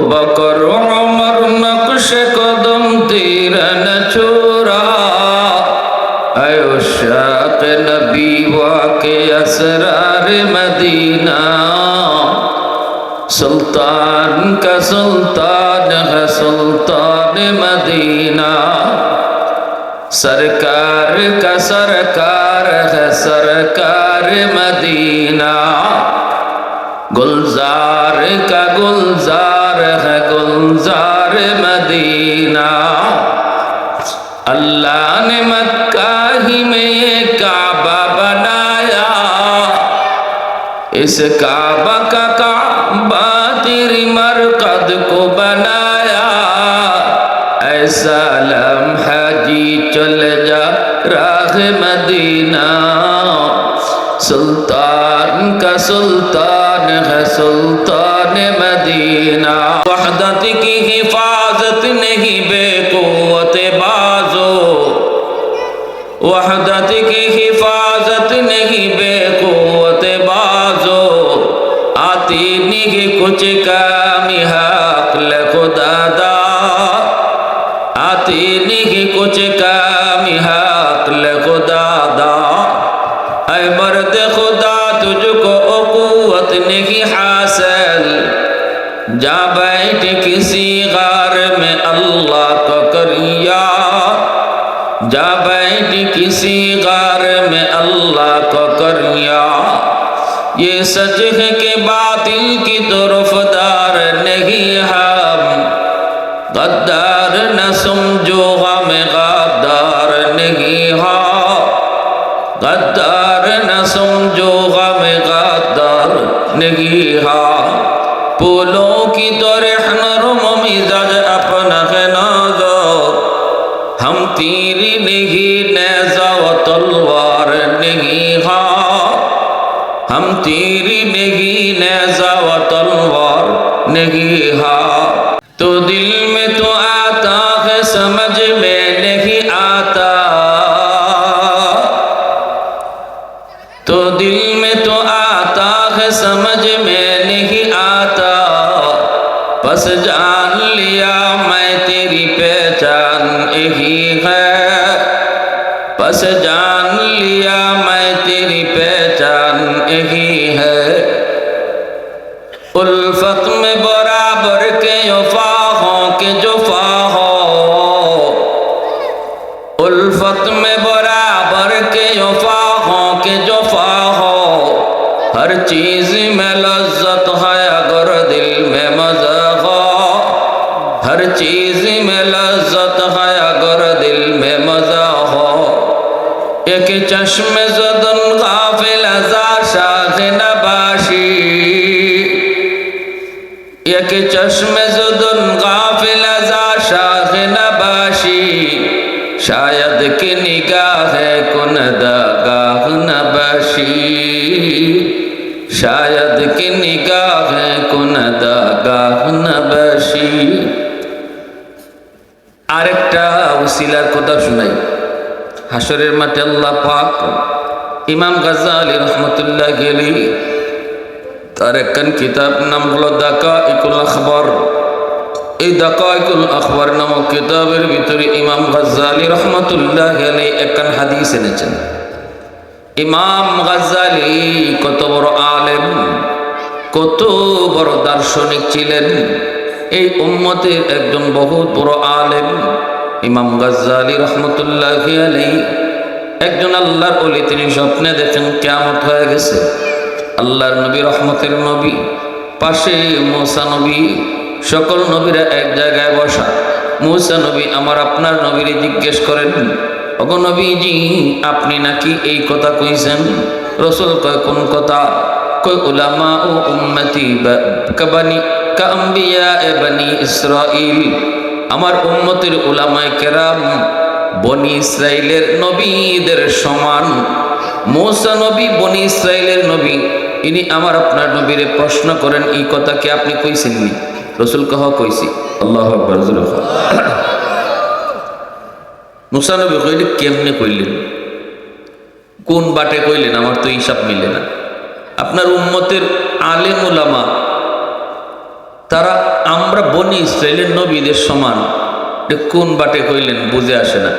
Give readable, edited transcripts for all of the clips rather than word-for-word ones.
बकर उमर नक्श कदम तेरा न छोरा आयो शाक़ नबी वाक़े असरार मदीना सुल्तान का सुल्तान है सुल्तान मदीना सरकार का सरकार है सरकार मदीना गुलजार का गुलजार है गुलजार मदीना अल्लाह ने मक्का ही में ये काबा बनाया इस काबा का काबा तेरी मरकद को बनाया ऐसा लम्हा जी चल जा राह मदीना सुल्तान का सुल्तान है सुल्तान मदीना वहदत की हिफाजत नहीं बेक़ुव्वत बाजो वहदत की हिफाजत नहीं बेक़ुव्वत बाजो आती नहीं कुछ कामी हक खुदा दा आती नहीं कुछ कामी हक खुदा दा ऐ मर्द खुदा तुझको क़ुव्वत नहीं हासिल जा बैठ किसी गार में अल्लाह का करिया जा बैठ किसी गार में अल्लाह का करिया ये सच है कि बातिल की तरफदार नहीं हम गद्दार न समझो हम गद्दार नहीं हाँ गद्दार न समझो गम गद्दार नहीं हाँ फूलों की तरह नरम मिजाज अपना है नाज़ुक हम तीर नहीं नेज़ा व तलवार नहीं हाँ हम तीर नहीं नेज़ा व तलवार नहीं हाँ तो दिल में तो आता है समझ में नहीं आता तो दिल में तो आता है समझ में नहीं आता बस जान लिया मैं तेरी पहचान यही है बस जान लिया मैं तेरी पहचान यही है उल्फत में बराबर के वफा हो के जुफा हो उल्फत में बराबर के वफा हो के जुफा हो हर चीज में लज्जत है अगर दिल में मजा हो हर चीज में लज्जत है अगर दिल में मजा हो एक चश्मे ज़दन गाफिल हजार शाख नबाशी एक चश्मे ज़दन गाफिल हजार शाख नबाशी शायद कि निगाह कुनदगाह नबाशी शायद कि निगाह कुनदगाह नबाशी আরেকটা ওসিলার কথা শুনাই হাশরের মাঠে আল্লাহ পাক ইমাম গাজ্জালী রাহমাতুল্লাহ আলাইহি তার একখান কিতাব নাম হলো দাকাইকুল আখবার এই দাকাইকুল আখবার নামক কিতাবের ভিতরে ইমাম গাজ্জালী রাহমাতুল্লাহ আলাইহি একখান হাদিস এনেছেন ইমাম গাজ্জালী কত বড় আলেম কত বড় দার্শনিক ছিলেন এই উম্মতের একজন বহুত বড় আলেম ইমাম গাজ্জালী রাহমাতুল্লাহি আলাইহি একজন আল্লাহর ওলি তিনি স্বপ্নে দেখেন কিয়ামত হয়ে গেছে আল্লাহর নবী রহমতের নবী পাশে মূসা নবী সকল নবীরা এক জায়গায় বসা মূসা নবী আমার আপনার নবীরে জিজ্ঞেস করেন ওগো নবীজি আপনি নাকি এই কথা কইছেন রাসূল কয় কোন কথা কয় উলামা ও উম্মতি কাবানি কাম্বিয়া বনি ইসরাইল আমার উম্মতের উলামায়ে কেরাম বনি ইসরাইলের নবীদের সমান মূসা নবী বনি ইসরাইলের নবী ইনি আমার আপনার নবীরে প্রশ্ন করেন এই কথা কি আপনি কইছেননি রাসূল কহ কইছি আল্লাহু আকবার জোরে মূসা নবী কইলে কেমনে কইলেন কোন বাটে কইলেন আমার তো হিসাব মিলে না আপনার উম্মতের আলেম উলামা তারা আমরা বনি ইসরায়েলের নবীদের সমান, কোন বাটে কইলেন বুঝে আসে না।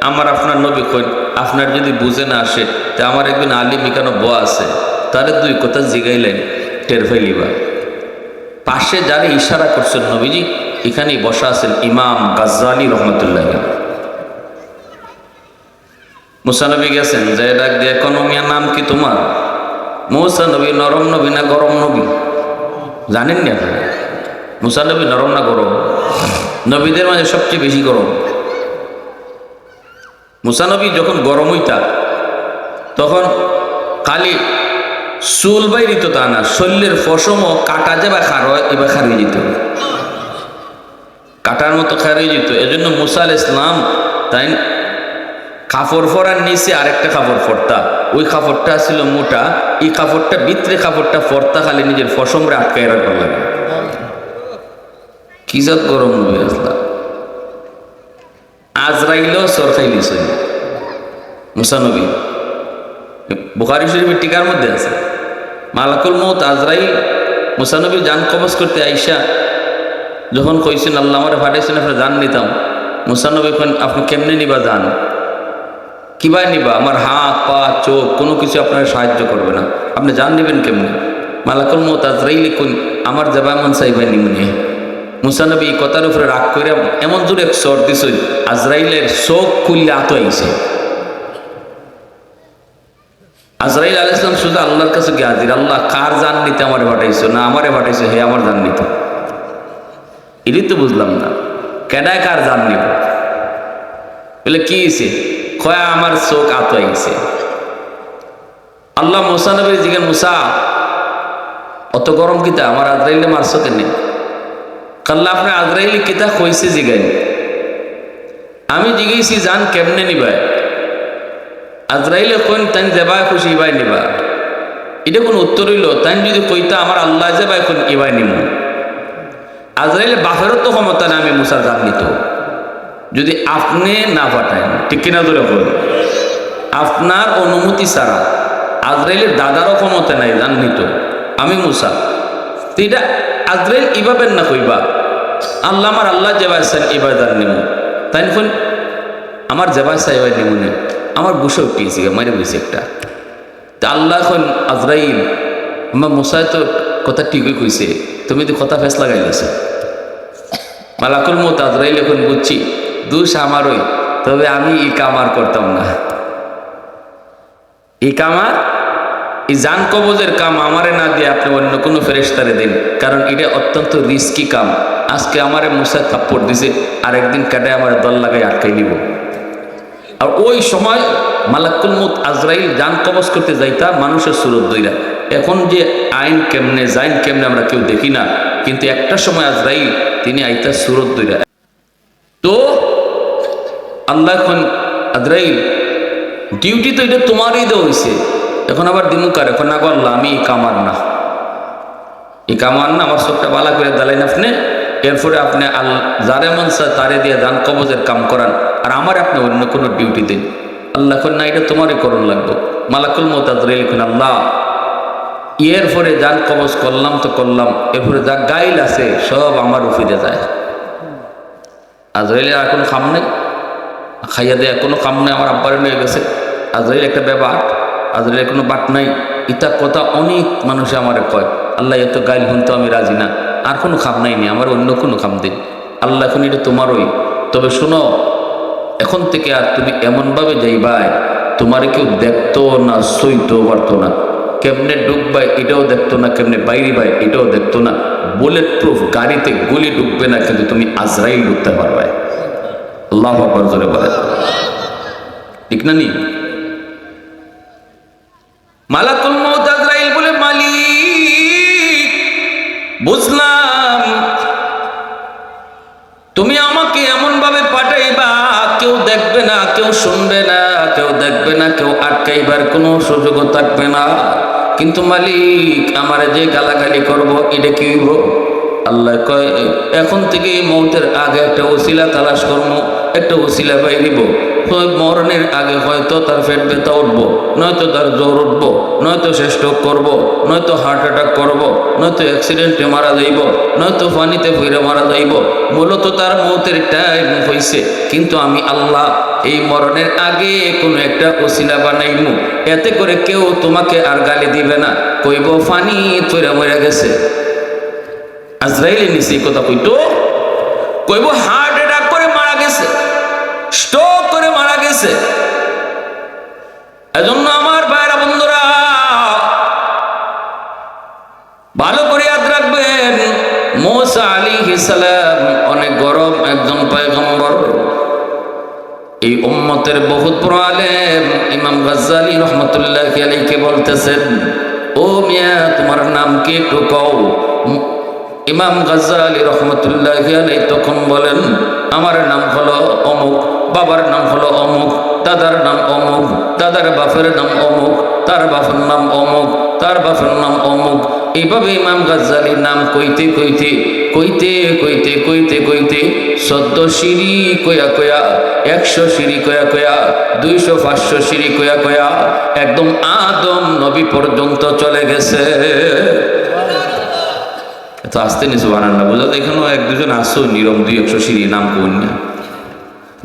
আমার আপনার নবী কইন আপনার যদি বুঝে না আসে তা আমার একজন আলিম এখানে বয়া আছে, তারে দুই কথা জিগাইলেন টের ফেলিবা। পাশে যারা ইশারা করছেন নবীজি এখানেই বসা আছেন ইমাম গাজ্জালি রহমতুল্লাহ। মুসা নবী গেছেন যে ডাক দিয়ে কোন মিয়া নাম কি তোমার? মুসা নবী নরম নবী না গরম নবী জানেন না আপনারা? মুসা নবী নরম না গরম? নবীদের মাঝে সবচেয়ে বেশি গরম। মুসা নবী যখন গরম হইতা তখন খালি চুল বাইরিত তা না, শরীরের ফসমও কাটা যাবা খার হয় এবার খারিয়ে যেত, কাটার মতো খারিয়ে যেত। এজন্য মুসা আলাইহিস সালাম তাই কাপড় পরার নিচে আরেকটা কাপড় পরতা, ওই কাপড়টা ছিল মোটা, এই কাপড়টা ভিতরে কাপড়টা পরতা খালি নিজের ফসমরে আটকায় রাখবার লাগে। কি জাত গরম নবী আসলাম। আজরাইলও সর খাইলিস মুসা নবী, বুখারী শরীফের টিকার মধ্যে আছে মালাকুল মউত আজরাইল মুসা নবী জান কবজ করতে আইসা যখন কইছেন আল্লাহ আমারে পাঠাইছেন আপনি জান নিতাম, মুসা নবী কইন আপনি কেমনে নিবা জান? কিভাবে নিবা? আমার হাত পা চোখ কোনো কিছু আপনার সাহায্য করবে না, আপনি জান নেবেন কেমনে? মালাকুল মউত আজরাইল কইন আমার যাবা মন চাইবা নিমুনি। মুসা নবী এই কথার উপরে রাগ করে এমন জোরে সর দিছ আজরাইলের চোখ খুললে আত আইছে। আজরাইল আলাইহিস সালাম শুধু আল্লাহর কাছে গিয়ে হাজির, আল্লাহ কার জান নিতে আমারে পাঠাইছো? না আমারে পাঠাইছো, হে আমার জান নিত। এটাই তো বুঝলাম না, কেডায় কার জান নিব? বলে কি হয়েছে? কয়া আমার চোখ আত আইছে। আল্লাহ মুসা নবীর জিজ্ঞেস মুসা অত গরম কিতা আমার আজরাইলে মারছো কেনে? কাল্লা আপনার আজরাইল কিতা কইছে জিগাই? আমি জিগাইছি জান কেমনে নিবাই? আজরাইলে কইন তাই দেবায় খুশি ইবাই নিবা, এটা কোন উত্তর হইল? তাই যদি কইতা আমার আল্লাহ যাবাই কোন ইবাই নিব। আজরাইলে বাফেরও তো ক্ষমতা না আমি মুসার জান নিত যদি আপনি না পাঠায়, ঠিক কিনা ধরে বল? আপনার অনুমতি ছাড়া আজরাইলের দাদারও ক্ষমতা নাই জান নিত আমি মুসা। এটা আজরাইল ইবাবেন না কইবা আল্লাহ আমার আল্লাহ জেবাইছেন এবার জান নিব, তাই কোন আমার জেবাইসা এবার নিব না। আমার বসে উঠিয়েছি মারে বসে একটা তা আল্লাহ এখন আজরাইল আমার মুসায় তো কথা ঠিকই কইছে, তুমি তো কথা ফেস লাগাইলেছ। মালাকুল মউত আজরাইল এখন বুঝছি দোষ আমারই, তবে আমি এই কাম আর করতাম না। এই কাম আর এই জান কবজের কাম আমারে না দিয়ে আপনি অন্য কোনো ফেরেশতারে দিন, কারণ এটা অত্যন্ত রিস্কি কাম। আজকে আমারে মুসায় থাপ্পড় দিছে, আর একদিন কাটায় আমার দল লাগাই আটকাই নিব। আর ওই সময় মালাকুল মউত আজরাইল জান কবজ করতে যাইতা মানুষের সুরত দইরা। এখন যে আইন কেমনে জাইন কেমনে আমরা কেউ দেখি না, কিন্তু একটা সময় আজরাইল তিনি আইতা সুরত দইরা। তো আল্লাহ এখন আজরাইল ডিউটি তো এটা তোমারই দেওয়া হয়েছে, এখন আবার দিমুকার এখন না করলাম আমি এই কামার না, এই কামার না, আমার চোখটা বালা করে দালাইন আপনি। এরপরে আপনি যারে মন চায় তারে দিয়ে জান কবজের কাম করান, আর আমার আপনি অন্য কোনো ডিউটি দিন। আল্লাহ এখন না এটা তোমারই করণ লাগবে। মালাকুল মউত আজরাইল এখন আল্লাহ এরপরে জান কবজ করলাম তো করলাম, এরপরে যা গাইল আছে সব আমার উপরে যায়। আজরাইলের আর কোনো কাম নেই, খাইয়া দেয় কোনো কাম নেই, আমার আব্বারে নিয়ে গেছে। আজরাইল একটা ব্যাপার, আজরাইলের কোনো বাট নাই। ইটা কথা অনেক মানুষে আমার কয় আল্লাহ এত গাইল হুন তো আমি রাজি না, আর কোনো খাম নাই নি, আমার অন্য কোনো খাম দিন। আল্লাহ এখন এটা তোমারই, তবে শোনো এখন থেকে আর তুমি এমনভাবে যাইবাই তোমার কেউ দেখতো না, সইতেও পারতো না, কেমনে ঢুকবাই এটাও দেখতো না, কেমনে বাইরে ভাই এটাও দেখতো না। বুলেট প্রুফ গাড়িতে গুলি ঢুকবে না, কিন্তু তুমি আজরাইল ঢুকতে পারবে। আল্লাহু আকবার জোরে বলে, ঠিক না নি? মালাকুল মউত আজরাইল বলে মালিক বুঝলাম তুমি আমাকে এমন ভাবে পাঠাইবা কেউ দেখবে না, কেউ শুনবে না, কেউ দেখবে না, কেউ আটকাইবার কোনো সুযোগও থাকবে না। কিন্তু মালিক আমারে যে গালাগালি করবো এটা কি হইব? আল্লাহ কয় এখন থেকে মৌতের আগে একটা ওসিলা তালাশ করবো, একটা ওসিলা পাই দিব। মরণের আগে হয়তো তার পেট ব্যথা উঠবো, নয়তো তার জ্বর উঠবো, নয়তো সে স্ট্রোক করবো, নয়তো হার্ট অ্যাটাক করবো, নয়তো অ্যাক্সিডেন্টে মারা যাইব, নয়তো পানিতে পড়ে মারা যাইব। মূলত তার মৌতের টাইম হইছে, কিন্তু আমি আল্লাহ এই মরণের আগে কোনো একটা ওসিলা বানাইমু, এতে করে কেউ তোমাকে আর গালি দিবে না, কইব পানি পড়ে মরে গেছে। আজরাইলের নিচে এই কথা কইতো, কইব হার্ট অ্যাটাক করে মারা গেছে, স্ট্রোক করে মারা গেছে। এজন্য আমার ভাইরা বন্ধুরা ভালো করে ইয়াদ রাখবেন, মূসা আলাইহিস সালাম অনেক গরম একজন পয়গম্বর। এই উম্মতের বহুত বড় আলেম ইমাম গাজ্জালী রাহমাতুল্লাহি আলাইহি বলতেছেন, ও মিয়া তোমার নাম কি একটু কও। ইমাম গাজ্জালী রাহমাতুল্লাহি আলাইহি তখন বলেন, আমার নাম হলো অমুক, বাবার নাম হলো অমুক, দাদার নাম অমুক, দাদার বাপের নাম অমুক, তার বাপের নাম অমুক, তার বাপের নাম অমুক। এইভাবে ইমাম গাজ্জালীর নাম কইতে কইতে কইতে কইতে কইতে কইতে 14 সিঁড়ি কয়া কয়া, 100 সিঁড়ি কয়া কয়া, 200 500 সিঁড়ি কয়া কয়া একদম আদম নবী পর্যন্ত চলে গেছে। তো আসতে নি সুবহানাল্লাহ, বুঝা এখানেও 1-2 জন আসো নিরম 200 সিঁড়ি নাম কোন না।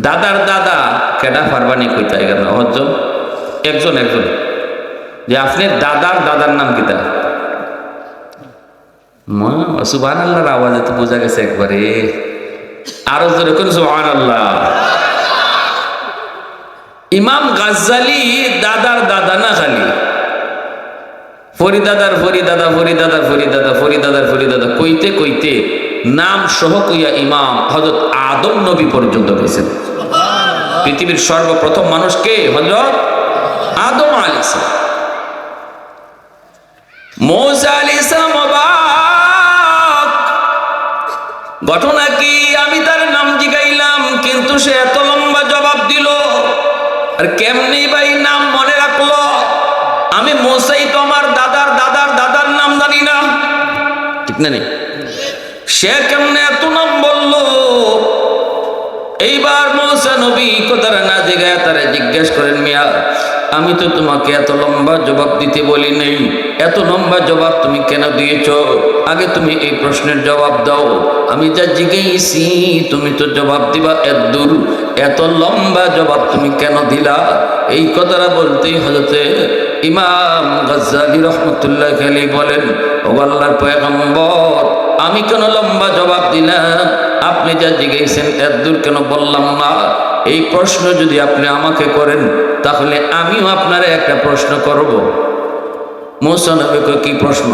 দাদার দাদা কেডা পারবানি কইতা এখানে হজম একজন একজন, যে আপনার দাদার দাদার নাম কিতা? সুবহানাল্লাহর আওয়াজে তো বোঝা গেছে একবারে। আরো জোরে কোন সুবহানাল্লাহ। ইমাম গাজ্জালী দাদার দাদা না, খালি ফরিদাদার ফরিদাদা ফরিদাদার ফরিদাদা ফরিদাদার ফরিদাদা কইতে কইতে নাম সহ কইয়া ইমাম হযরত আদম নবী পর্যন্ত গেছেন। পৃথিবীর সর্বপ্রথম মানুষ কে? হযরত আদম আলাইহিস সালাম। মূসা আলাইহিস সালাম অবাক, ঘটনা কি? আমি তার নাম জিগাইলাম, কিন্তু সে এত লম্বা জবাব দিল, আর কেমনি ভাই নাম মনে রাখলো? আমি মূসাই তো আমার দাদার দাদার দাদার নাম জানি না, ঠিক না? সে কেমনে এত নাম বললো? এইবার মূসা নবী কথাটা না জিগায় তারা জিজ্ঞেস করেন, মিয়া আমি তো তোমাকে এত লম্বা জবাব দিতে বলি নেই, এত লম্বা জবাব তুমি কেন দিয়েছ? আগে তুমি এই প্রশ্নের জবাব দাও। আমি যা জিজ্ঞেসি তুমি তো জবাব দিবা, এদূর এত লম্বা জবাব তুমি কেন দিলা? এই কথাটা বলতেই হযরতে ইমাম গাজ্জালী রাহমাতুল্লাহি আলাইহি বলেন, ও আল্লাহর পয়গম্বর, আমি কেন লম্বা জবাব দিলাম? আপনি যা জিজ্ঞেসেন এদূর কেন বললাম না? এই প্রশ্ন যদি আপনি আমাকে করেন, তাহলে আমিও আপনারে একটা প্রশ্ন করব। মূসা নবী কয়, কি প্রশ্ন?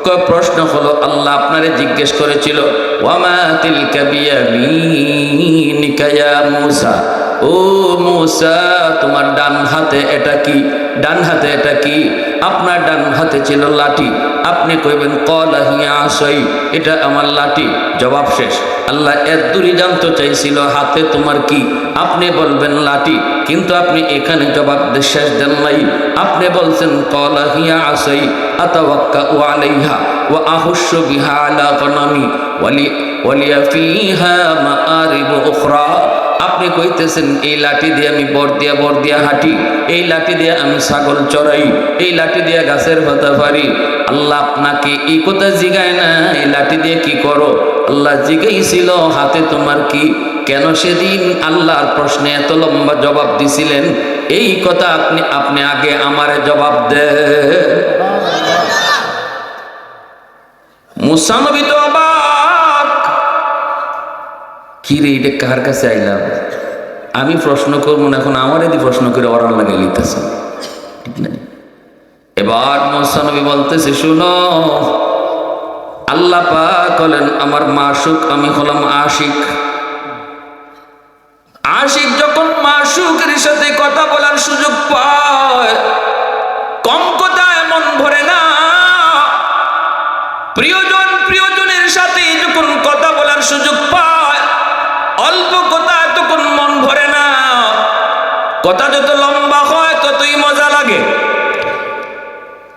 কয় প্রশ্ন হলো, আল্লাহ আপনারে জিজ্ঞেস করেছিল, ওয়ামা তিলকা বিয়ামিনিকা ইয়া মূসা, ও মূসা তোমার ডান হাতে এটা কি? ডান হাতে এটা কি? আপনার ডান হাতে ছিল লাঠি, আপনি কইবেন ক্বালা হিয়া আসাই, এটা আমার লাঠি, জবাব শেষ। আল্লাহ এদুরি জানতে চাইছিল হাতে তোমার কি, আপনি বলবেন লাঠি, কিন্তু আপনি এখানে জবাব শেষ দেন নাই। আপনি বলছেন ক্বালা হিয়া আসাই আতাওয়াক্কাউ আলাইহা ওয়া আহুশু বিহা আলা গনামি ওয়ালিয়া ফিহা মাআরিবু উখরা। আপনি কইতেছেন এই লাঠি দিয়ে আমি বর দিয়া হাঁটি, এই লাঠি দিয়ে আমি ছাগল চড়াই, এই লাঠি দিয়ে গাছের পাতা পারি। আল্লাহ আপনাকে এই কথা জিগায় না এই লাঠি দিয়ে কি করো? আল্লাহ জিগাইছিল হাতে তোমার কি? কেন সেদিন আল্লাহর প্রশ্নে এত লম্বা জবাব দিছিলেন? এই কথা আপনি আগে আমারে জবাব দে। মূসা নবী তো অবাক, কি রে এটা কার কাছে আইলাম? আমি প্রশ্ন করবো না, এখন আমার এদি প্রশ্ন করে ওরার লাগে লিখতেছে, ঠিক না? এবার মূসা নবী বলতেছে, শুনো, আল্লাহ পাক হলেন আমার মাশুক, আমি হলাম আশিক। আশিক যখন মাশুকের সাথে কথা বলার সুযোগ পায়, কম কথা এমন ভরে না। প্রিয়জনের সাথে যখন কথা বলার সুযোগ পায়, অল্প কথা তখন মন ভরে না। কথা যত লম্বা হয় ততই মজা লাগে।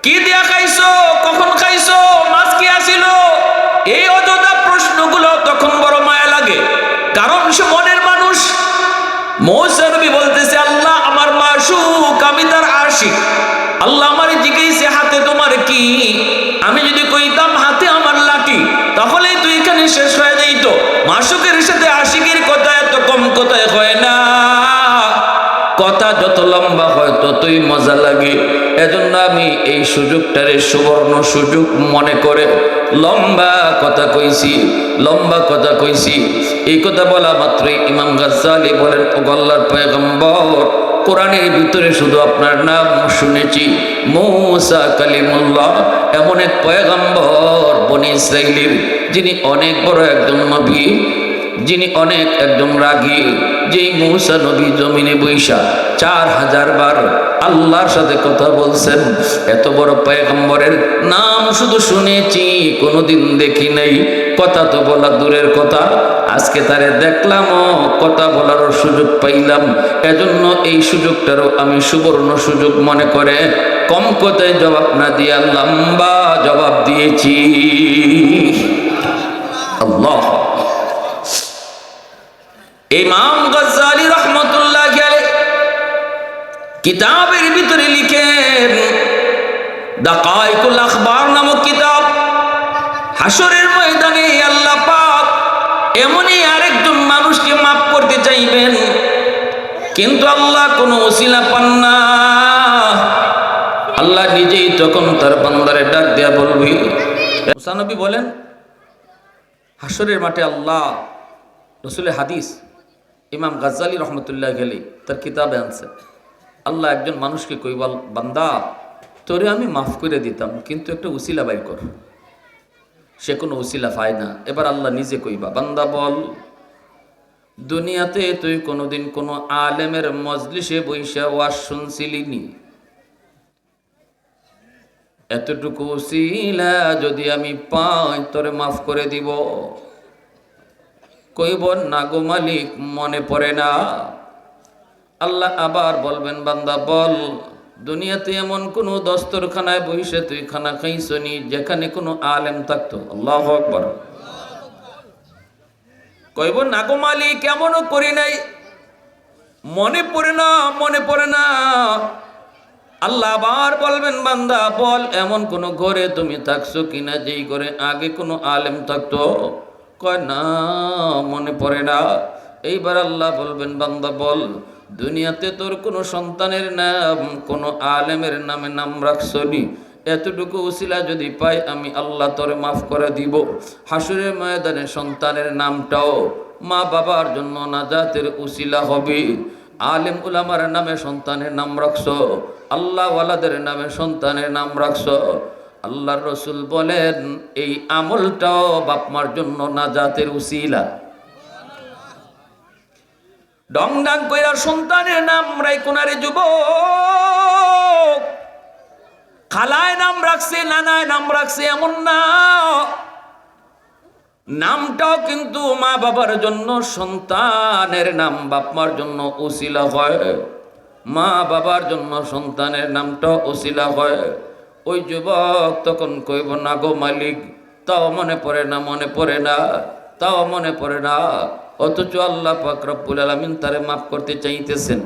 কি দিয়া খাইছো, কখন খাইছো, মাছ কি আসিল, এই অযথা প্রশ্নগুলো তখন বড় মায়া লাগে, কারণ সে মনের মানুষ। মূসা নবী বলতেছে, আল্লাহ আমার মাশুক, আমি তার আশিক। আল্লাহ আমারে জিজ্ঞেসে হাতে তোমার কি? আমি যদি কইতাম হাতে যত লম্বা হয় ততই মজা লাগে। এজন্য আমি এই সুযোগটারে সুবর্ণ সুযোগ মনে করে লম্বা কথা কইছি। এই কথা বলা মাত্রই ইমাম গাজ্জালী বলেন, ও আল্লাহর পয়গম্বর, কোরআনের ভিতরে শুধু আপনার নাম শুনেছি, মূসা কালিমুল্লাহ, এমন এক পয়গম্বর বনি ইসরাইলের, যিনি অনেক বড় একজন নবী, যিনি অনেক একজন রাগী, যেই মূসা নবী জমিনে বৈশা 4000 বার আল্লাহর সাথে কথা বলছেন। এত বড় পয়গম্বরের নাম শুধু শুনেছি, কোনোদিন দেখি নাই। কথা তো বলা দূরের কথা, আজকে তারে দেখলাম, কথা বলারও সুযোগ পাইলাম। এজন্য এই সুযোগটারও আমি সুবর্ণ সুযোগ মনে করে কম কথায় জবাব না দিয়া লম্বা জবাব দিয়েছি। আল্লাহ। ইমাম গাজ্জালী রাহমাতুল্লাহি আলাইহি কিতাবের ভিতরে লিখেন, দাকাইকুল আখবার নামক কিতাব, হাসরের ময়দানে আল্লাহ পাক এমনই আরেকজন মানুষকে মাফ করতে চাইবেন, কিন্তু আল্লাহ কোনো ওসিলা পান না। আল্লাহ নিজেই তখন তার বান্দারে ডাক দেয়া বলবি। মুসা নবী বলেন, হাসরের মাঠে আল্লাহ, রাসূলের হাদিস, ইমাম গাজ্জালী রহমতুল্লাহি আলাইহি তার কিতাবে আনছে, আল্লাহ একজন মানুষকে কইবল, বান্দা তোরে আমি মাফ করে দিতাম, কিন্তু একটা উসিলা বাইর কর। সে কোনো উসিলা পায় না। এবার আল্লাহ নিজে কইবা, বান্দা বল, দুনিয়াতে তুই কোনোদিন কোনো আলেমের মজলিসে বইসা ওয়াজ শুনছিলি নি? এতটুকু উসিলা যদি আমি পাই তোরে মাফ করে দিব। কইব, না গো মালিক, মনে পড়ে না। আল্লাহ আবার বলবেন, বান্দা বল, দুনিয়াতে এমন কোন দস্তরখানায় বসে তুই খানা খাইছনি যেখানে কোনো আলেম থাকতো? আল্লাহু আকবার। কইব, না গো মালিক, এমনও করি নাই, মনে পড়ে না। আল্লাহ আবার বলবেন, বান্দা বল, এমন কোন ঘরে তুমি থাকছো কিনা যেই ঘরে আগে কোনো আলেম থাকতো? কয়, না, মনে পড়ে না। এইবার আল্লাহ বলবেন, বান্দা বল, দুনিয়াতে তোর কোনো সন্তানের নাম কোনো আলেমের নামে নাম রাখছনি? এতটুকু উসিলা যদি পাই আমি আল্লাহ তোরে মাফ করে দিব। হাসরের ময়দানে সন্তানের নামটাও মা বাবার জন্য নাজাতের উসিলা হবে। আলেম উলামার নামে সন্তানের নাম রাখছো, আল্লাহ ওয়ালাদের নামে সন্তানের নাম রাখছো। আল্লাহর রসুল বলেন, এই আমলটাও বাপমার জন্য নাজাতের উসিলা। ডং ডাং কইরা সন্তানের নাম রাইকুনারে যুবক, খালায় নাম রাখছে, নানায় নাম রাখছে, এমন না। নামটাও কিন্তু মা বাবার জন্য, সন্তানের নাম বাপমার জন্য উসিলা হয়। মা বাবার জন্য সন্তানের নামটাও উসিলা হয়। ওই যুবক তখন কইব, না গো মালিক, তাও মনে পড়ে না। অথচ আল্লাহ পাক রব্বুল আলামিন তারে মাফ করতে চাইতেছেন।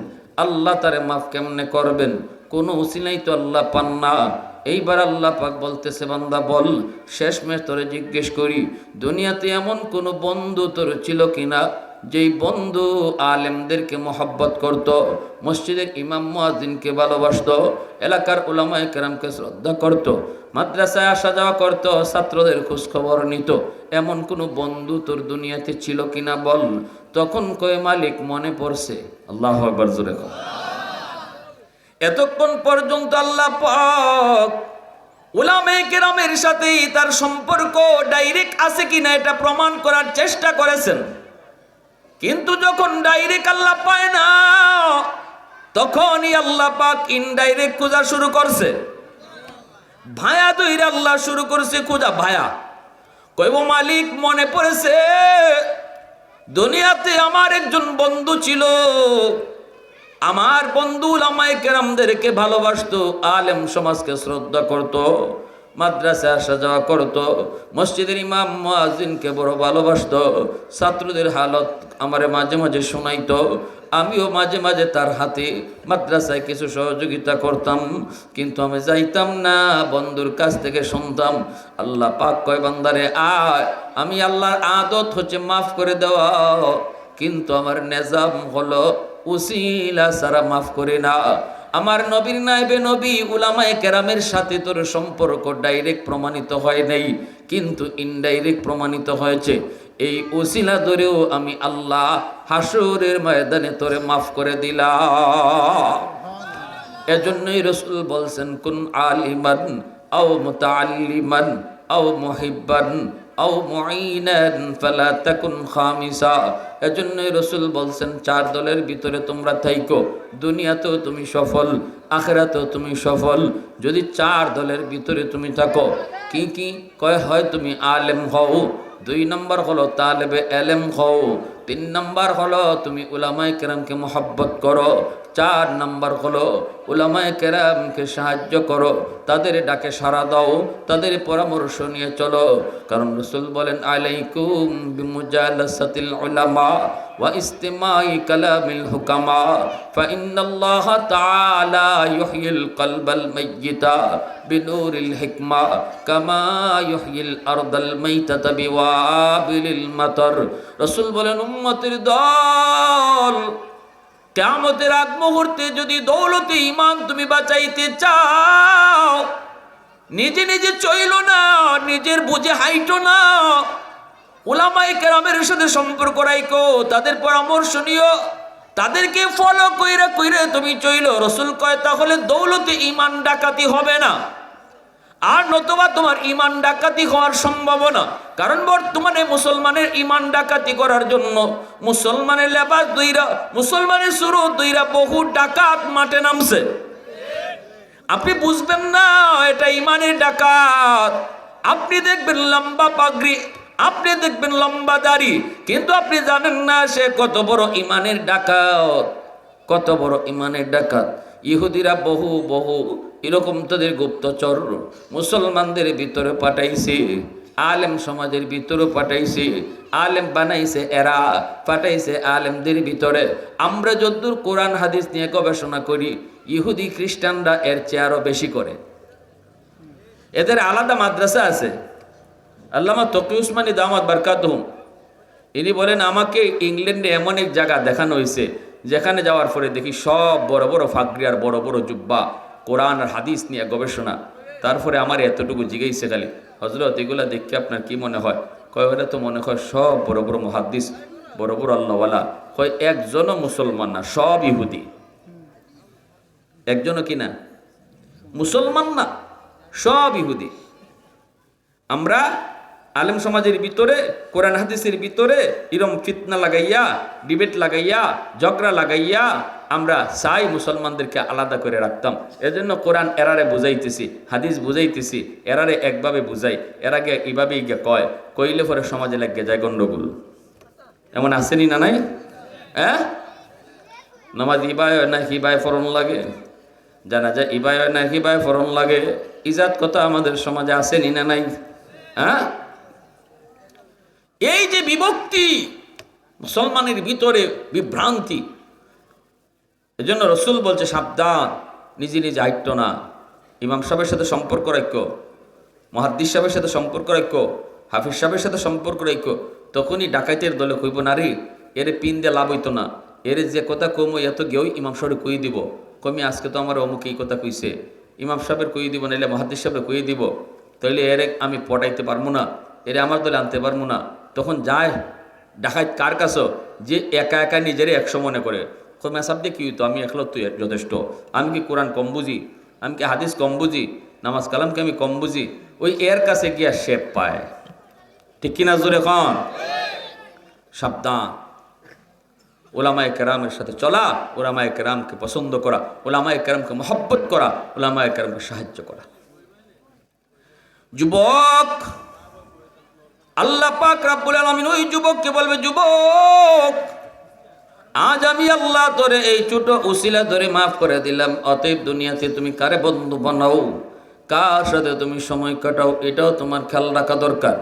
আল্লাহ তারে মাফ কেমনে করবেন? কোনো উসিলাই তো আল্লাহ পান না। এইবার আল্লাহ পাক বলতেছে, বান্দা বল, শেষমেশ তোরে জিজ্ঞেস করি, দুনিয়াতে এমন কোনো বন্ধু তোর ছিল কিনা যেই বন্ধু আলেমদেরকে মহব্বত করত, মসজিদের ইমাম মুয়াজ্জিনকে ভালোবাসত, এলাকার উলামায়ে কেরামকে শ্রদ্ধা করত, মাদ্রাসায় আসা যাওয়া করত, ছাত্রদের খোঁজ খবর নিত? এমন কোনো বন্ধু তোর দুনিয়াতে ছিল কিনা বল। তখন কয়, মালিক, মনে পড়ছে। আল্লাহু আকবার, জোরে কর। এতক্ষণ পর্যন্ত আল্লাহ পাক উলামায়ে কেরামের সাথে তার সম্পর্ক ডাইরেক্ট আছে কিনা এটা প্রমাণ করার চেষ্টা করেছেন, কিন্তু যখন ডাইরেক্ট আল্লাহ পায় না, তখনই আল্লাহ পাক ইনডাইরেক্ট খোঁজা শুরু করছে। ভায়া দইরে আল্লাহ শুরু করছে খোঁজা। ভায়া কইব, মালিক, মনে পড়েছে, দুনিয়াতে আমার একজন বন্ধু ছিল, আমার বন্ধু উলামায়ে কেরামদেরকে ভালোবাসতো, আলেম সমাজকে শ্রদ্ধা করত, মাদ্রাসায় আসা যাওয়া করত, মসজিদের ইমাম মুয়াজ্জিনকে বড় ভালোবাসতো, ছাত্রদের হালত আমারে মাঝে মাঝে শোনাইতো, আমিও মাঝে মাঝে তার হাতে মাদ্রাসায় কিছু সহযোগিতা করতাম, কিন্তু আমি যাইতাম না, বন্ধুর কাছ থেকে শুনতাম। আল্লাহ পাক কয়, বান্দারে আয়, আমি আল্লাহর আদত হচ্ছে মাফ করে দেওয়া, কিন্তু আমার নেজাম হলো উসিলা সারা মাফ করে না। আমার নবীর নাইবে নবী উলামায়ে কেরামের সাথে তোর সম্পর্ক ডাইরেক্ট প্রমাণিত হয় নাই, কিন্তু ইনডাইরেক্ট প্রমাণিত হয়েছে। এই উসিলা ধরেও আমি আল্লাহ হাসরের ময়দানে তোরে মাফ করে দিলাম। এজন্যই রাসূল বলছেন, কুন আলিমান আও মুতাআল্লিমান আও মুহিব্বান আও মুঈনান ফালা তাকুন খামিসা। এজন্যই রাসূল বলছেন, চার দলের ভিতরে তোমরা থাইকো, দুনিয়াতেও তুমি সফল, আখিরাতেও তুমি সফল, যদি চার দলের ভিতরে তুমি থাকো। কি কি কয়? হয় তুমি আলেম হও, 2 নম্বর হলো তালেবে এলেম হও, 3 নম্বর হলো তুমি উলামায়ে কেরামকে মহব্বত করো, 4 নম্বর হলো উলামায়ে কেরামকে সাহায্য করো, তাদের ডাকে সাড়া দাও, তাদের পরামর্শ নিয়ে চলো। কারণ রাসূল বলেন, আলাইকুম বিমুজালাসাতিল উলামা ওয়া ইস্তিমাই কালামিল হুকামা ফা ইন্নাল্লাহা তাআলা ইউহয়িল কলবাল মাইয়িতা বিনুরিল হিকমা কামা ইউহয়িল আরদাল মাইতাতা বিওয়াবিলিল মাতার। রাসূল বলেন, উম্মতের দল, কিয়ামতের আগ মুহূর্তে যদি দৌলতে ঈমান তুমি বাঁচাইতে চাও, নিজে নিজে চইলো না, নিজের বুঝে হাইটো না, উলামায়ে কেরামের সাথে সম্পর্ক রাখো, তাদের পরামর্শ নিও, তাদেরকে ফলো কইরা কইরা তুমি চইলো। রাসূল কয়, তাহলে দৌলতে ঈমান ডাকাতি হবে না, আর নতুবা তোমার ঈমান ডাকাতি হওয়ার সম্ভাবনা। কারণ বর্তমানে মুসলমানের ঈমান ডাকাতি করার জন্য মুসলমানের লেবাস দইরা, মুসলমানের সুরত দইরা বহু ডাকাত মাঠে নামছে। আপনি বুঝবেন না এটা ঈমানের ডাকাত। আপনি দেখবেন লম্বা পাগড়ি, আপনি দেখবেন লম্বা দাড়ি, কিন্তু আপনি জানেন না সে কত বড় ঈমানের ডাকাত, কত বড় ঈমানের ডাকাত। ইহুদিরা বহু বহু এরকম তাদের গুপ্তচর মুসলমানদের ভিতরে পাঠাইছে, আলেম সমাজের ভিতরে পাঠাইছে, আলেম বানাইছে, এরা পাঠাইছে আলেমদের ভিতরে। আমরা যদ্দূর কোরআন হাদিস নিয়ে গবেষণা করি, ইহুদি খ্রিস্টানরা এর চেয়ে আরো বেশি করে। এদের আলাদা মাদ্রাসা আছে। আল্লামা তকি উসমানী দামাত বারকাতুহুম, ইনি বলেন, আমাকে ইংল্যান্ডে এমন এক জায়গা দেখানো হয়েছে যেখানে যাওয়ার পরে দেখি সব বড় বড় ফাগরি আর বড় বড় জুব্বা, কোরআন আর হাদিস নিয়ে গবেষণা। তারপরে আমার এতটুকু জিজ্ঞেসে খালি, হজরত এগুলা দেখে আপনার কি মনে হয়? কয়, ওরা তো মনে হয় সব বড় বড় মুহাদ্দিস, বড় বড় আল্লাহওয়ালা। কয়, একজনও মুসলমান না, সব ইহুদি। একজনও কি না মুসলমান না, সব ইহুদি। আমরা আলেম সমাজের ভিতরে, কোরআন হাদিসের ভিতরে এরকম ফিতনা লাগাইয়া, ডিবেট লাগাইয়া, ঝগড়া লাগাইয়া আমরা চাই মুসলমানদেরকে আলাদা করে রাখতাম। এজন্য কোরআন এরারে বুঝাইতেছি, হাদিস বুঝাইতেছি, এরারে একভাবে বুঝাই, এরাগে এইভাবেই গিয়ে কয়, কইলে পরে সমাজে লাগে যায় গন্ডগোল। এমন আসেনি না নাই? হ্যাঁ, নামাজ ইবায় না হিবায় ফরন লাগে, জানা যায় ইবায় না হিবায় ফরন লাগে, ইজাত কথা আমাদের সমাজে আসেনি না নাই? হ্যাঁ, এই যে বিভক্তি, মুসলমানের ভিতরে বিভ্রান্তি, এজন্য রাসূল বলছে, সাবধান, নিজে নিজে আইটো না, ইমাম সাহেবের সাথে সম্পর্ক রাখো, মুহাদ্দিস সাহেবের সাথে সম্পর্ক রাখো, হাফিজ সাহেবের সাথে সম্পর্ক রাখো। তখনই ডাকাইতের দলে কইব, না রে এর পিন দিয়ে লাভ হইতো না, এর যে কথা কম এত গেও ইমাম সাহেবের কই দিব, কমি আজকে তো আমার অমুক এই কথা কইছে, ইমাম সাহেবের কই দিব, নাইলে মুহাদ্দিস সাহেবের কই দিব, তাইলে এর আমি পড়াইতে পারবো না, এরে আমার দলে আনতে পারবো না। তখন যায় ডাকাইত কার কাছে, যে একা একা নিজেরে 100 মনে করে। কমে সাব দিয়ে কি হইতো, আমি একলো তুই যথেষ্ট, আমি কি কোরআন কম বুঝি, আমি কি হাদিস কম বুঝি, নামাজ কালামকে আমি কম বুঝি, ওই এর কাছে গিয়া শেপ পায়। ঠিক কিনা জোরে খান? সাবধান, ওলামায়ে কেরামের সাথে চলা, ওলামায়ে কেরামকে পছন্দ করা, ওলামায়ে কেরামকে মহব্বত করা, ওলামায়ে কেরামকে সাহায্য করা। যুবক, আল্লাহ পাক রব্বুল আলামিন ওই যুবককে বলবে, যুবক, আজ আমি আল্লাহ তোরে এই ছোট উসিলা ধরে মাফ করে দিলাম, অতএব দুনিয়াতে তুমি কারে বন্ধু বানাও, কার সাথে তুমি সময় কাটাও, এটাও তোমার খেয়াল রাখা দরকার।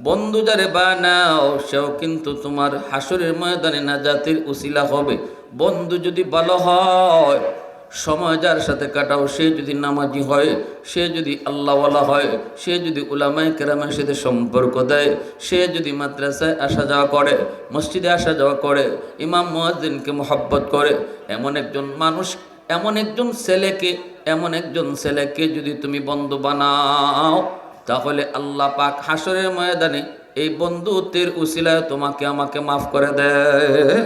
বন্ধু যারে বানাও সেও কিন্তু তোমার হাসরের ময়দানে নাজাতের উসিলা হবে। বন্ধু যদি ভালো হয়, সময় যার সাথে কাটাও, সে যদি নামাজি হয়, সে যদি আল্লাহওয়ালা হয়, সে যদি উলামায়ে কেরামের সাথে সম্পর্ক দেয়, সে যদি মাদ্রাসায় আসা যাওয়া করে, মসজিদে আসা যাওয়া করে, ইমাম মুয়াজ্জিনকে মহব্বত করে, এমন একজন মানুষ, এমন একজন ছেলেকে যদি তুমি বন্ধু বানাও, তাহলে আল্লাহ পাক হাসরের ময়দানে এই বন্ধুত্বের উসিলায় তোমাকে আমাকে মাফ করে দেয়।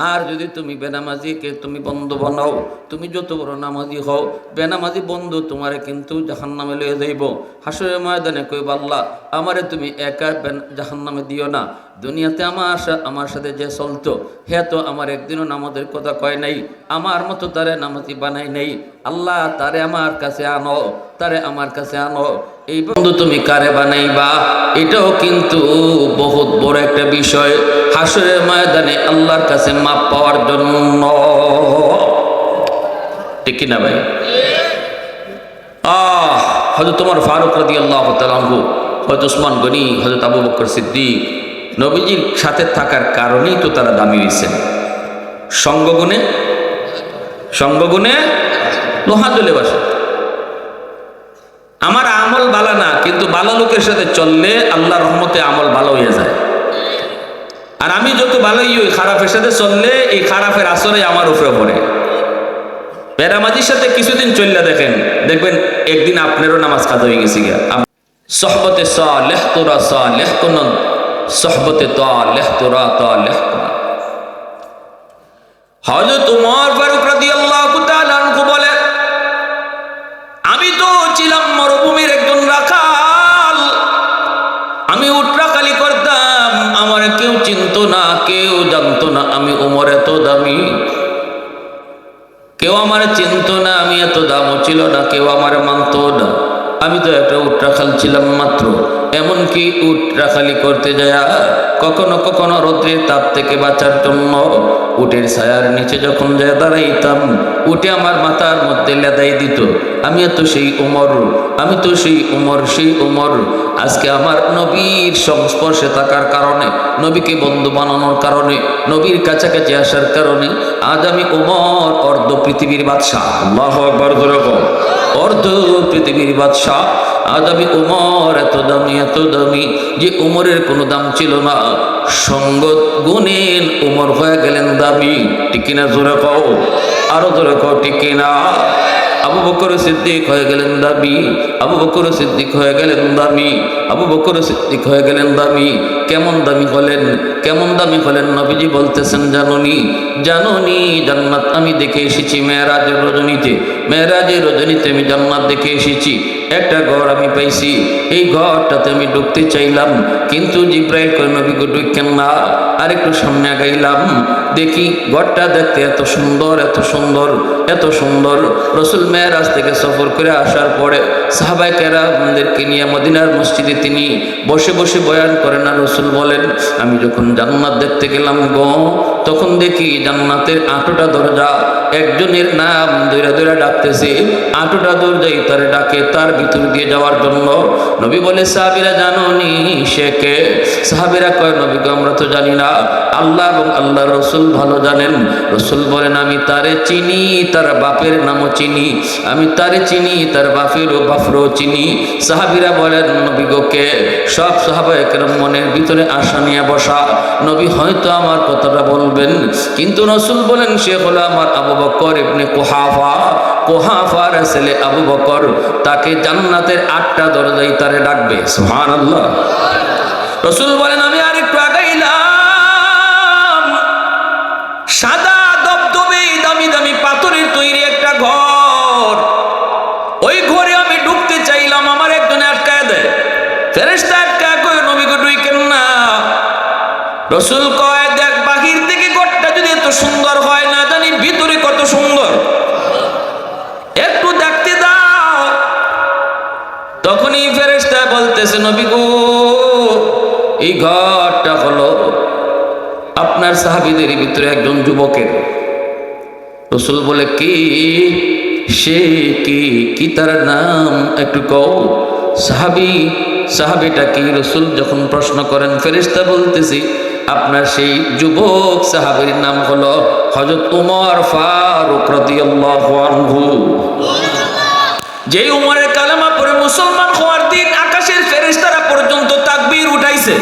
আর যদি তুমি বেনামাজিকে তুমি বন্ধু বানাও, তুমি যত বড় নামাজি হও, বেনামাজি বন্ধু তোমারে কিন্তু জাহান্নামে লয়ে যাইব। হাসরের ময়দানে কইব, আল্লাহ আমারে তুমি একা জাহান্নামে দিও না। দুনিয়াতে আমার সাথে যে চলতো, হে তো আমার একদিনও নামাজের কথা কয় নাই, আমার মতো তারে নামাজি বানাই নাই। আল্লাহ তারে আমার কাছে আনো, তারে আমার কাছে আনো। এই বন্ধু তুমি কারে বানাইবা, এটাও কিন্তু বহুত বড় একটা বিষয় হাসরের ময়দানে আল্লাহর কাছে মাপ পাওয়ার জন্য। ঠিক কিনা ভাই? হযরত ওমর ফারুক রাদিয়াল্লাহু তাআলা আনহু, হযরত ওসমান গনি, হযরত আবু বকর সিদ্দিক নবীজির সাথে থাকার কারণেই তো তারা দামি হয়েছেন। সঙ্গগুণে লোহা জ্বলে বসে। আমার আমল ভালো না, কিন্তু ভালো লোকের সাথে চললে আল্লাহর রহমতে আমল ভালো হয়ে যায়। আর আমি যত ভালোই ওই খারাপের সাথে চললে এই খারাপের আসরে আমার উপরে পড়ে। বেনামাজির সাথে কিছুদিন চললে দেখবেন একদিন আপনারও নামাজ কাজা হয়ে গেছে গিয়া। সহবতে সালেহ তোরা সালেহ কোন, সহবতে তালেহ তোরা তালেহ কোন। হযরত ওমর ফারুক রাদিয়াল্লাহু তাআলা আনহু বলে, আমি তো ছিলাম মরুভূমির একজন রাখাল, আমি উট রাখালি করতাম, আমার কেউ চিনতো না, কেউ জানতো না আমি ওমর এত দামি। কেউ আমার চিনতো না, আমি এত দামও ছিল না, কেউ আমার মানতো না। আমি তো একটা উট রাখাল ছিলাম মাত্র। এমনকি উট রাখালি করতে যায় কখনো কখনো রৌদ্রের তাপ থেকে বাঁচার জন্য উটের ছায়ার নিচে যখন যায় দাঁড়াইতাম, উটে আমার মাথার মধ্যে লেদাই দিত। আমি তো সেই উমর। আজকে আমার নবীর সংস্পর্শে থাকার কারণে, নবীকে বন্ধু বানানোর কারণে, নবীর কাছাকাছি আসার কারণে আজ আমি উমর অর্ধ পৃথিবীর বাদশাহ। আল্লাহু আকবার, অর্ধ পৃথিবীর বাদশাহ। আজ আমি উমর এত দামি যে উমরের কোনো দাম ছিল না, সঙ্গ গুণেন উমর হয়ে গেলেন দামি। ঠিক কিনা? জোরে কও, আরো জোরে কও, ঠিক কিনা? আবু বকর সিদ্দিক হয়ে গেলেন দামি, আবু বকর সিদ্দিক হয়ে গেলেন দামি, আবু বকর সিদ্দিক হয়ে গেলেন দামি। কেমন দামি হলেন? নবীজি বলতেছেন, জানোনি জান্নাত আমি দেখে এসেছি মেরাজের রজনীতে আমি জান্নাত দেখে এসেছি। একটা ঘর আমি পাইছি, এই ঘরটাতে আমি ঢুকতে চাইলাম, কিন্তু জিব্রাইল কয় নবী গো ঢুকেন না। আরেকটু সামনে গাইলাম, দেখি ঘরটা দেখতে এত সুন্দর। রসুল মেরাজ থেকে সফর করে আসার পরে সাহাবায়ে কেরামদেরকে নিয়ে মদিনার মসজিদে তিনি বসে বসে বয়ান করেন। আর রসুল বলেন, আমি যখন জান্নাত দেখতে গেলাম গো, তখন দেখি জান্নাতের 8টা দরজা, একজনের নাম দৌড়া ডাকতেছে। 8টা দরজাই তারে ডাকে তার ভিতর দিয়ে যাওয়ার জন্য। নবী বলে, সাহাবীরা জানোনি সে কে? সাহাবীরা কয়, নবী গো আমরা তো জানি না, আল্লাহ এবং আল্লাহর রসুল ভালো জানেন। রসুল বলেন, আমি তারে চিনি, তার বাপের নামও চিনি, আমি তারে চিনি, তার বাপেরও চিনি। সাহাবীরা বলেন, নবী গো কে? সব সাহাবায়ে কেরাম মনের ভিতরে আশা নিয়ে বসা, নবী হয়তো আমার কথাটা বলবেন। কিন্তু রসুল বলেন, সে হলো আমার আবু বকর ইবনে কুহাফার ছেলে আবু বকর। তাকে জান্নাতের 8টা দরজাই তারে ডাকবে। সুবহানাল্লাহ। রসুল বলেন, আমি আরেকটু আগাইলাম, সাদা দবদবে দামি পাথরের তৈরি একটা ঘর। ওই ঘরে আমি ঢুকতে চাইলাম, আমার একজন আটকায় দেয়, ফেরেশতা আটকায় কয়, নবী গো ঢুকেন না। রসুল কয়, দেখ বাহির থেকে ঘরটা যদি এত সুন্দর হয়, না জানি ভিতরে কত সুন্দর, একটু দেখতে দাও। তখনই ফেরেশতা বলতেছে, নবী গো এই ঘরটা হলো আপনার সাহাবীদের ভিতরে একজন যুবকের। রসুল বলে, সে কি তার নাম একটু কও। সাহাবীটা কি? রসুল যখন প্রশ্ন করেন, ফেরেশতা বলতেছি আপনার সেই যুবক সাহাবীর নাম হলো হযরত উমর ফারুক রাদিয়াল্লাহু আনহু। যেই উমরের কালেমা পড়ে মুসলমান হওয়ার দিন আকাশের ফেরেশতারা পর্যন্ত তাকবীর উঠাইছে।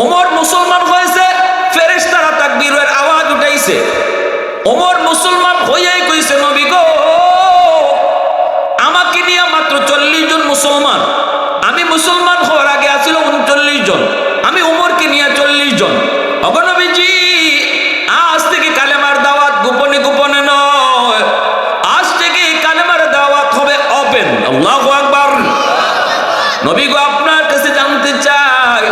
ওমর মুসলমান হয়েছে, ফেরেশতারা তাকবীরের আওয়াজ উঠাইছে। ওমর মুসলমান হইয়াই কইছে, নবী গো, আমাকে নিয়ে মাত্র 40 জন মুসলমান, আমি মুসলমান হওয়ার আগে আছিল 39 জন, আমি ওমরকে নিয়ে 40 জন। ওগো নবীজি, আজ থেকে কালেমার দাওয়াত গোপনে গোপনে নয়, আজ থেকে কালেমার দাওয়াত হবে ওপেন। আল্লাহু আকবার। নবী গো, আপনার কাছে জানতে চাই,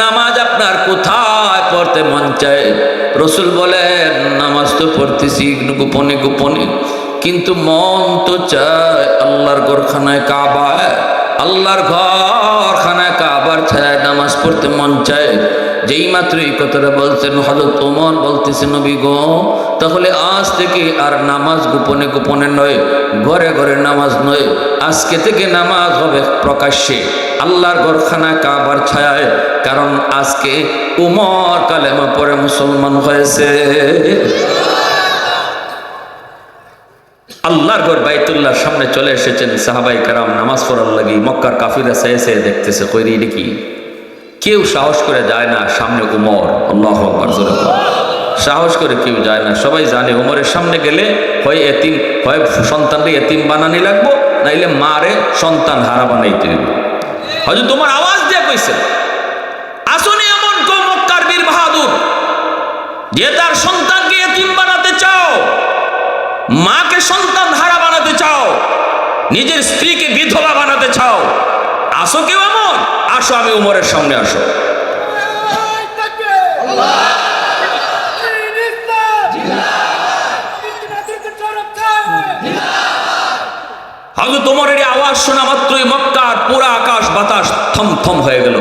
নামাজ আপনার কোথায় পড়তে মন চায়? রসুল বলেন, নামাজ তো পড়তেছি গোপনে গোপনে, কিন্তু মন তো চায় আল্লাহর ঘরখানায় কাবায়, আল্লাহর ঘরখানায় কাবার ছায়ায় নামাজ পড়তে মন চায়। যেই মাত্র এই কথাটা বলছেন হযরত ওমর বলতেছে, নবী গো, তাহলে আজ থেকে আর নামাজ গোপনে গোপনে নয়, ঘরে ঘরে নামাজ নয়, আজকে থেকে নামাজ হবে প্রকাশ্যে আল্লাহর ঘরখানা কাবার ছায়ায়। কারণ আজকে উমর কালেমা পড়ে মুসলমান হয়েছে। আল্লাহর ঘর বাইতুল্লাহর সামনে চলে এসেছেন সাহাবায়ে কেরাম নামাজ পড়ার লাগি। মক্কার কাফিররা চেয়ে দেখতেছে, কইরি এটা কি? কেউ সাহস করে যায় না সামনে উমর। আল্লাহু আকবার। জোরে সাহস করে কেউ যায় না। সবাই জানে উমরের সামনে গেলে হয় এতিম, হয় সন্তানকে এতিম বানানি লাগবো, নাইলে মারে সন্তান হারা বানাইতে হইব। হয়তো তোমার আওয়াজ দিয়ে কইছে, আসুন এমন কেউ মক্কার বীর বাহাদুর যে তার সন্তানকে এতিম বানাতে চাও, মাকে সন্তান হারা বানাতে চাও, নিজের স্ত্রীকে বিধবা বানাতে চাও, আসো কেউ এমন? আসো, আমি উমরের সামনে আসো। হযরত ওমরের আওয়াজ শোনা মাত্রই মক্কার পুরা আকাশ বাতাস থমথম হয়ে গেল,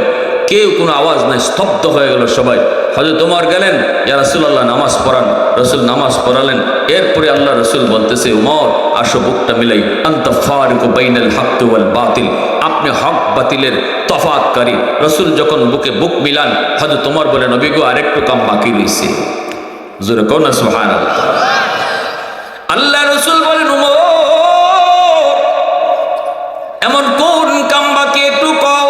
কেউ কোনো আওয়াজ নাই, স্তব্ধ হয়ে গেল সবাই। হযরত ওমর গেলেন, ইয়া রাসূলুল্লাহ নামাজ পড়ান। রাসূল নামাজ পড়ালেন। এরপরে আল্লাহ রাসূল বলতেছে, ওমর আসো, বুকটা মিলাই, আনতা ফারিকু বাইনাল হক ওয়াল বাতিল, আপনি হক বাতিলের তফাৎকারী। রাসূল যখন বুকে বুক মিলান, হযরত ওমর বলে, নবী গো, আরেকটু কাম বাকি রইছে। জোরে কোন সুবহানাল্লাহ। আল্লাহ রাসূল বলেন, ওমর এমন কোন কাম বাকি একটু কও।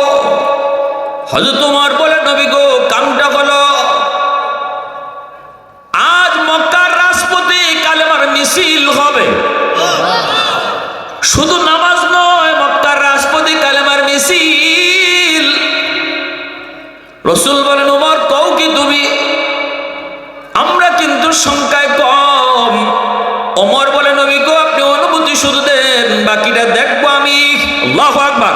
হযরত ওমর বলে, নবী গো, কামটা হলো আজ মক্কার রাজপথে কালেমার মিছিল হবে। শুধু নামাজ নয়, মক্কার রাজপথে কালেমার মিছিল। রাসূল বলেন, ওমর কও কি তুমি? আমরা কিন্তু সংখ্যায় কম। ওমর বলে, নবী গো, আপনি অনুমতি শুধু দেন, বাকিটা দেখবো আমি। আল্লাহু আকবার।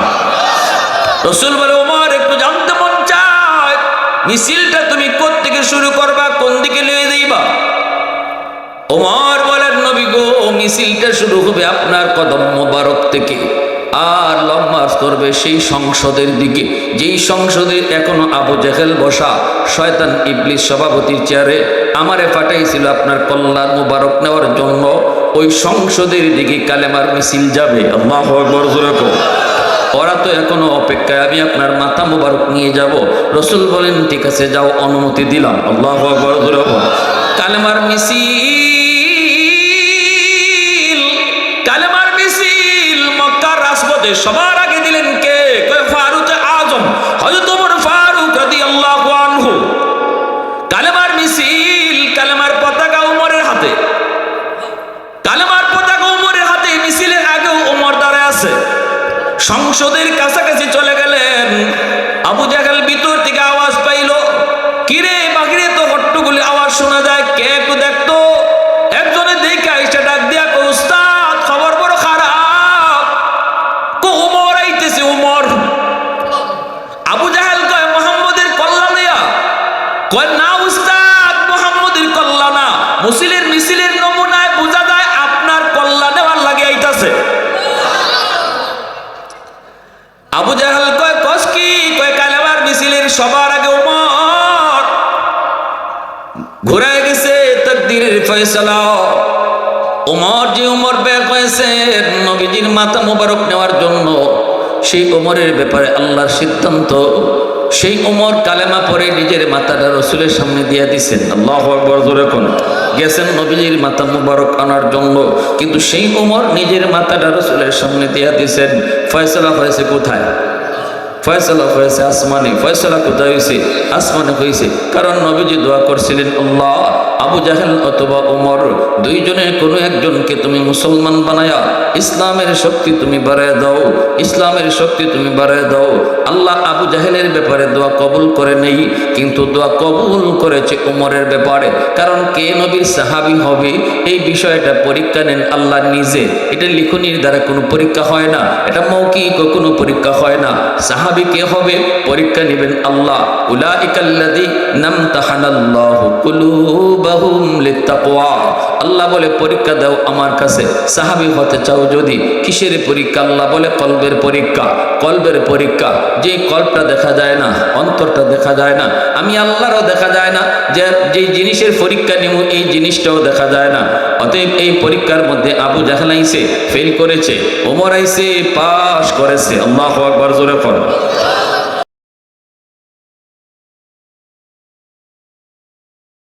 রাসূল বলে, ওমর একটু জানতে মন চায়, মিছিলটা তুমি কোথা থেকে শুরু করবা, কোন দিকে নিয়ে যাইবা? ওমর বলেন, নবী গো, মিছিলটা শুরু হবে আপনার কদম মোবারক থেকে, আর লং মার্চ করবে সেই সংসদের দিকে, যেই সংসদে এখনো আবু জেহেল বসা, শয়তান ইবলিস সভাপতির চেয়ারে আমারে পাঠাইছিল আপনার কল্যাণ মোবারক নেওয়ার জন্য। ওই সংসদের দিকে কালেমার মিছিল যাবে। আল্লাহু আকবার। জোরে কও। ওরা তো এখনো অপেক্ষায়, আমি আপনার মাথা মোবারক নিয়ে যাব। রাসূল বলেন, ঠিক আছে, যাও, অনুমতি দিলাম। আল্লাহু আকবার। জোরে কও। কালেমার মিছিল, কালেমার মিছিল মক্কার রাজপথে সবার আগে দিলেন কে? কয় ফারুক আজম, হযরত ওমর ফারুক রাদিয়াল্লাহু আনহু। কালেমার মিছিল, কালেমার পতাকা ওমরের হাতে, কালেমার পতাকা ওমরের হাতে। মিছিলের আগেও ওমর দাঁড়ায় আছে। সংসদের কাছাকাছি চলে গেলেন। আবু জাহেল ভিতর থেকে আওয়াজ পাইল, কিরে বাহিরে তো হট্টগোলের আওয়াজ শোনা যায়, কে একটু দেখতো। একজনে দেখে এসে ডাক দিয়া, উস্তাদ, খবর বড় খারাপ, ওমর আইতেছে। ওমর। আবু জাহেল কয়, মুহাম্মদের কল্লা দেয়া? কয়, না উস্তাদ, মুহাম্মদের কল্লা না, মিছিলের নমুনায় বোঝা যায় আপনার কল্লা নেওয়ার লাগে আইতাছে। আবু জাহেল কয়, কস কি? কয়, কালেমার মিছিলের সবার আগে ওমর। ঘুরায় গেছে তাকদীরের ফয়সালা। ওমর যে ওমর বের হয়েছে নবীজির মাথা মোবারক নেওয়ার জন্য, সেই ওমরের ব্যাপারে আল্লাহর সিদ্ধান্ত সেই ওমর কালেমা পরে নিজের মাথাটা রসুলের সামনে দিয়ে দিছেন। আল্লাহু আকবার, জোরে কোন গেছেন নবীজির মাথা মুবারক আনার জন্য, কিন্তু সেই ওমর নিজের মাথাটা রসুলের সামনে দিয়ে দিছেন। ফয়সালা হয়েছে কোথায়? ফয়সালা হয়েছে আসমানে। ফয়সালা কোথায় হয়েছে? আসমানে হয়েছে। কারণ নবীজি দোয়া করছিলেন, আল্লাহ আবু জাহেল অথবা ওমর দুইজনের কোনো একজনকে তুমি মুসলমান বানায়া ইসলামের শক্তি তুমি বাড়ায় দাও, ইসলামের শক্তি তুমি বাড়ায় দাও। আল্লাহ আবু জাহেলের ব্যাপারে দোয়া কবুল করে নেই, কিন্তু দোয়া কবুল করেছে ওমরের ব্যাপারে। কারণ কে নবীর সাহাবী হবে এই বিষয়টা পরীক্ষা নেন আল্লাহ নিজে। এটা লিখনির দ্বারা কোনো পরীক্ষা হয় না, এটা মৌখিক কোনো পরীক্ষা হয় না। সাহাবী কে হবে পরীক্ষা নেবেন আল্লাহ। উলাইকাল্লাযী নামতাহানাল্লাহু কুলুবাহুম লিত্তাকওয়া। আল্লাহ বলে পরীক্ষা দাও আমার কাছে। সাহাবী হতে চাও যদি, কিসের পরীক্ষা? আল্লাহ বলে কলবের পরীক্ষা। কলবের পরীক্ষা, যে কলবটা দেখা যায় না, অন্তরটা দেখা যায় না, আমি আল্লাহরও দেখা যায় না, যে জিনিসের পরীক্ষা নেব এই জিনিসটাও দেখা যায় না। অতএব এই পরীক্ষার মধ্যে আবু জাহেল আইছে, ফেল করেছে, ওমর আইছে, পাস করেছে। আল্লাহু আকবার, জোরে পড়ো।